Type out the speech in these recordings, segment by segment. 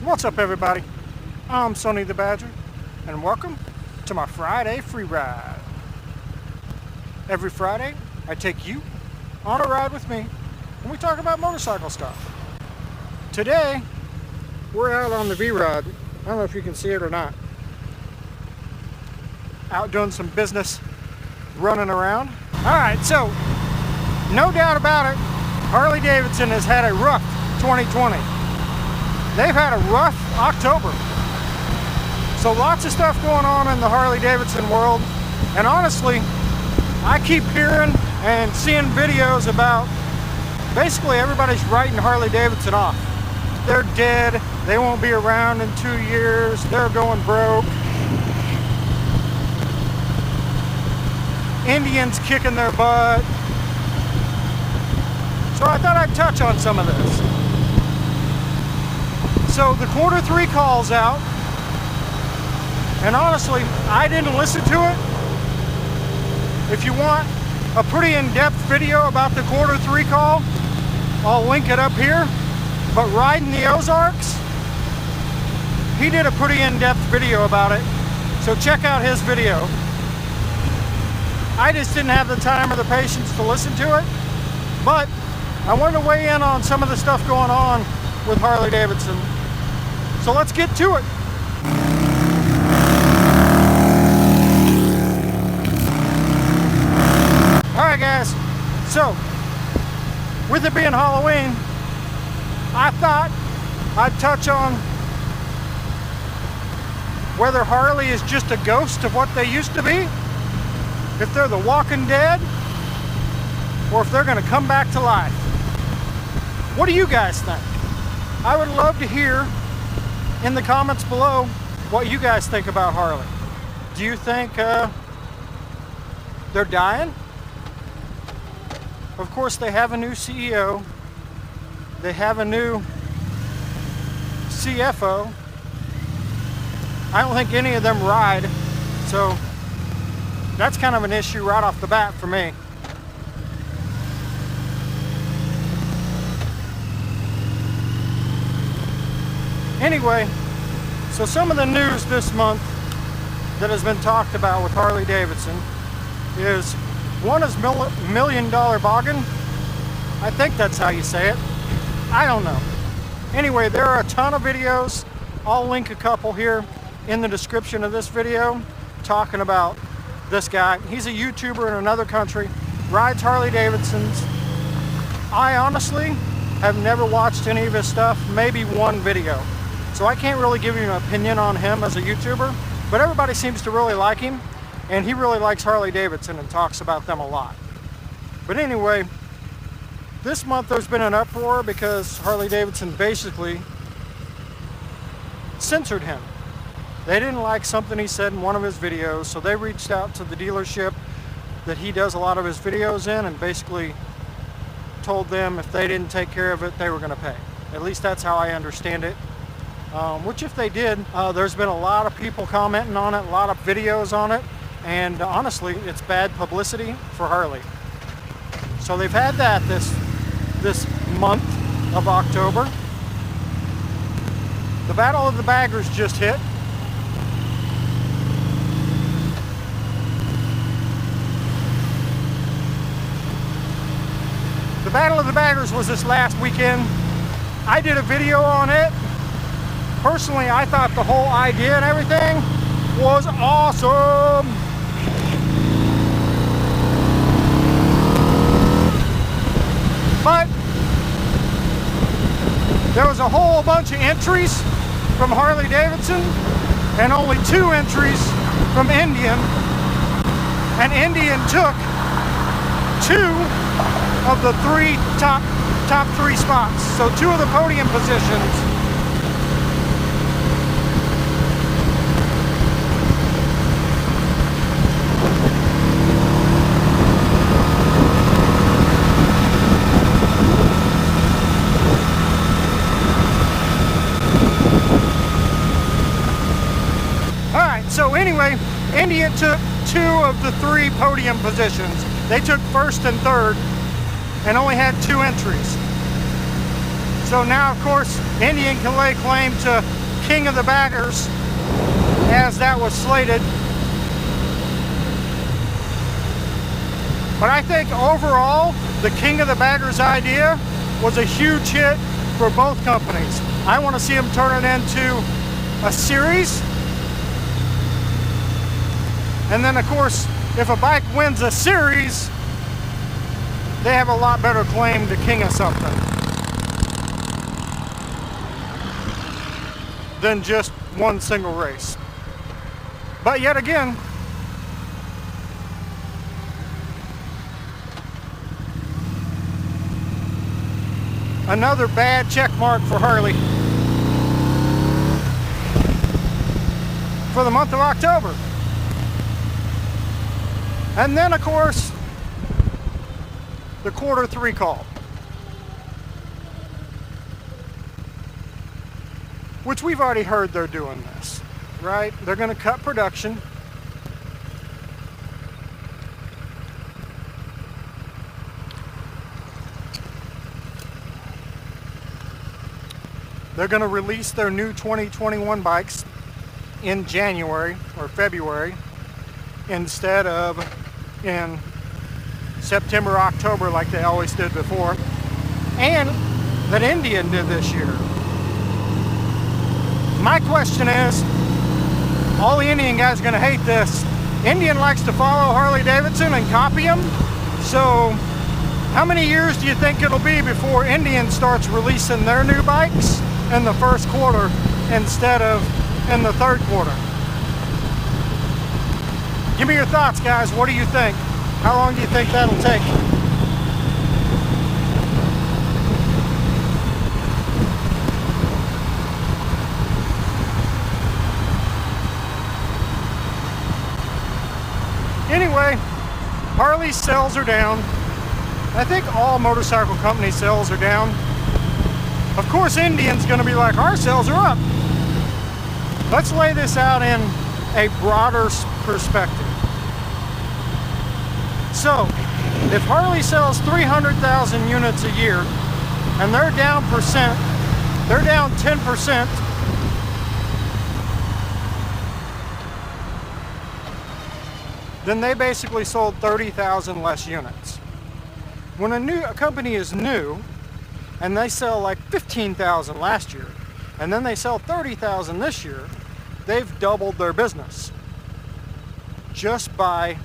What's up, everybody? I'm Sonny the Badger, and welcome to my Friday free ride. Every Friday, I take you on a ride with me, and we talk about motorcycle stuff. Today, we're out on the V-Rod. I don't know if you can see it or not. Out doing some business, running around. Alright, so, no doubt about it, Harley Davidson has had a rough 2020. They've had a rough October. So lots of stuff going on in the Harley Davidson world. And honestly, I keep hearing and seeing videos about basically everybody's writing Harley Davidson off. They're dead. They won't be around in 2 years. They're going broke. Indians kicking their butt. So I thought I'd touch on some of this. So the Q3 call's out, and honestly, I didn't listen to it. If you want a pretty in-depth video about the Q3 call, I'll link it up here. But Riding the Ozarks, he did a pretty in-depth video about it, so check out his video. I just didn't have the time or the patience to listen to it, but I wanted to weigh in on some of the stuff going on with Harley Davidson. So let's get to it. Alright guys, so with it being Halloween, I thought I'd touch on whether Harley is just a ghost of what they used to be, if they're the Walking Dead, or if they're going to come back to life. What do you guys think? I would love to hear in the comments below what you guys think about Harley. Do you think they're dying? Of course, they have a new CEO. They have a new CFO. I don't think any of them ride, so that's kind of an issue right off the bat for me. Anyway, so some of the news this month that has been talked about with Harley Davidson is, one is $1 million Bogan. I think that's how you say it. I don't know. Anyway, there are a ton of videos. I'll link a couple here in the description of this video talking about this guy. He's a YouTuber in another country, rides Harley Davidsons. I honestly have never watched any of his stuff, maybe one video. So I can't really give you an opinion on him as a YouTuber, but everybody seems to really like him, and he really likes Harley Davidson and talks about them a lot. But anyway, this month there's been an uproar because Harley Davidson basically censored him. They didn't like something he said in one of his videos, so they reached out to the dealership that he does a lot of his videos in and basically told them if they didn't take care of it, they were going to pay. At least that's how I understand it. Which if they did, there's been a lot of people commenting on it, a lot of videos on it, and honestly, it's bad publicity for Harley. So they've had that this month of October. The Battle of the Baggers just hit. The Battle of the Baggers was this last weekend. I did a video on it. Personally, I thought the whole idea and everything was awesome. But there was a whole bunch of entries from Harley Davidson and only 2 entries from Indian. And Indian took 2 of the top 3 spots. So 2 of the podium positions. So anyway, Indian took 2 of the 3 podium positions. They took 1st and 3rd and only had 2 entries. So now, of course, Indian can lay claim to King of the Baggers, as that was slated. But I think overall, the King of the Baggers idea was a huge hit for both companies. I want to see them turn it into a series. And then, of course, if a bike wins a series, they have a lot better claim to king of something than just one single race. But yet again, another bad check mark for Harley for the month of October. And then, of course, the Q3 call, which we've already heard they're doing this, right? They're going to cut production. They're going to release their new 2021 bikes in January or February instead of in September, October like they always did before, and that Indian did this year. My question is, all the Indian guys are going to hate this. Indian likes to follow Harley Davidson and copy them. So how many years do you think it'll be before Indian starts releasing their new bikes in the first quarter instead of in the third quarter? Give me your thoughts, guys. What do you think? How long do you think that'll take? Anyway, Harley sales are down. I think all motorcycle company sales are down. Of course, Indian's gonna be like, our sales are up. Let's lay this out in a broader perspective. So, if Harley sells 300,000 units a year, and they're down 10%, then they basically sold 30,000 less units. When a company is new, and they sell like 15,000 last year, and then they sell 30,000 this year, they've doubled their business just by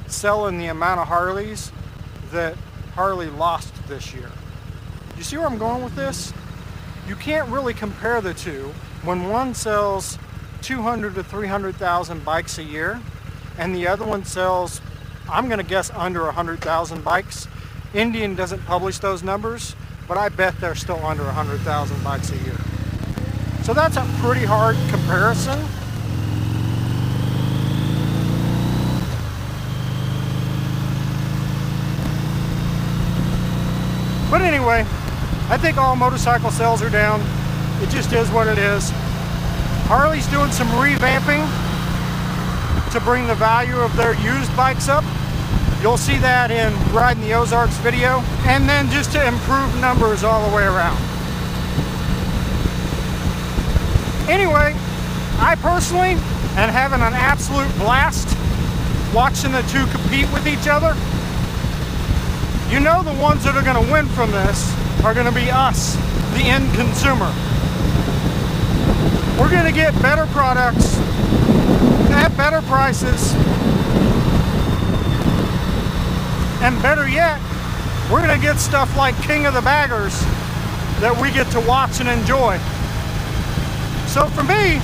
selling the amount of Harleys that Harley lost this year. You see where I'm going with this? You can't really compare the two when one sells 200 to 300,000 bikes a year and the other one sells, I'm gonna guess, under 100,000 bikes. Indian doesn't publish those numbers, but I bet they're still under 100,000 bikes a year. So that's a pretty hard comparison. But anyway, I think all motorcycle sales are down. It just is what it is. Harley's doing some revamping to bring the value of their used bikes up. You'll see that in Riding the Ozarks video. And then just to improve numbers all the way around. Anyway, I personally am having an absolute blast watching the two compete with each other. You know the ones that are going to win from this are going to be us, the end consumer. We're going to get better products at better prices, and better yet, we're going to get stuff like King of the Baggers that we get to watch and enjoy. So for me,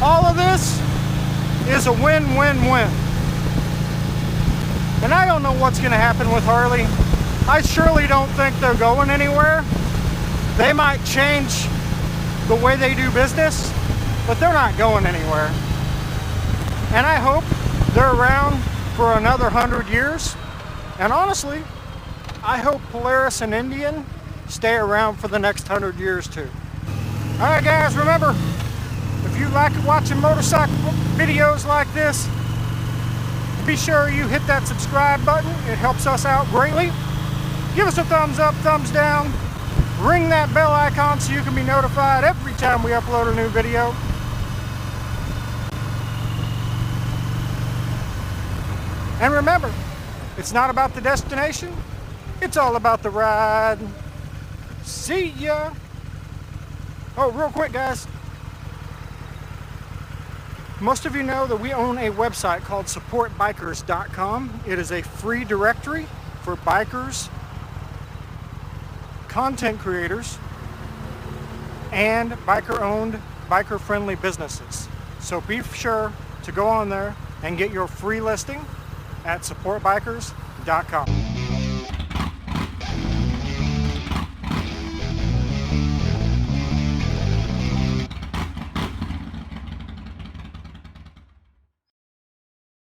all of this is a win-win-win. And I don't know what's going to happen with Harley. I surely don't think they're going anywhere. They might change the way they do business, but they're not going anywhere. And I hope they're around for another 100 years. And honestly, I hope Polaris and Indian stay around for the next 100 years too. All right, guys, remember, if you like watching motorcycle videos like this, be sure you hit that subscribe button. It helps us out greatly. Give us a thumbs up, thumbs down. Ring that bell icon so you can be notified every time we upload a new video. And remember, it's not about the destination, it's all about the ride. See ya! Oh, real quick guys, most of you know that we own a website called supportbikers.com. It is a free directory for bikers, content creators, and biker-owned, biker-friendly businesses. So be sure to go on there and get your free listing at supportbikers.com.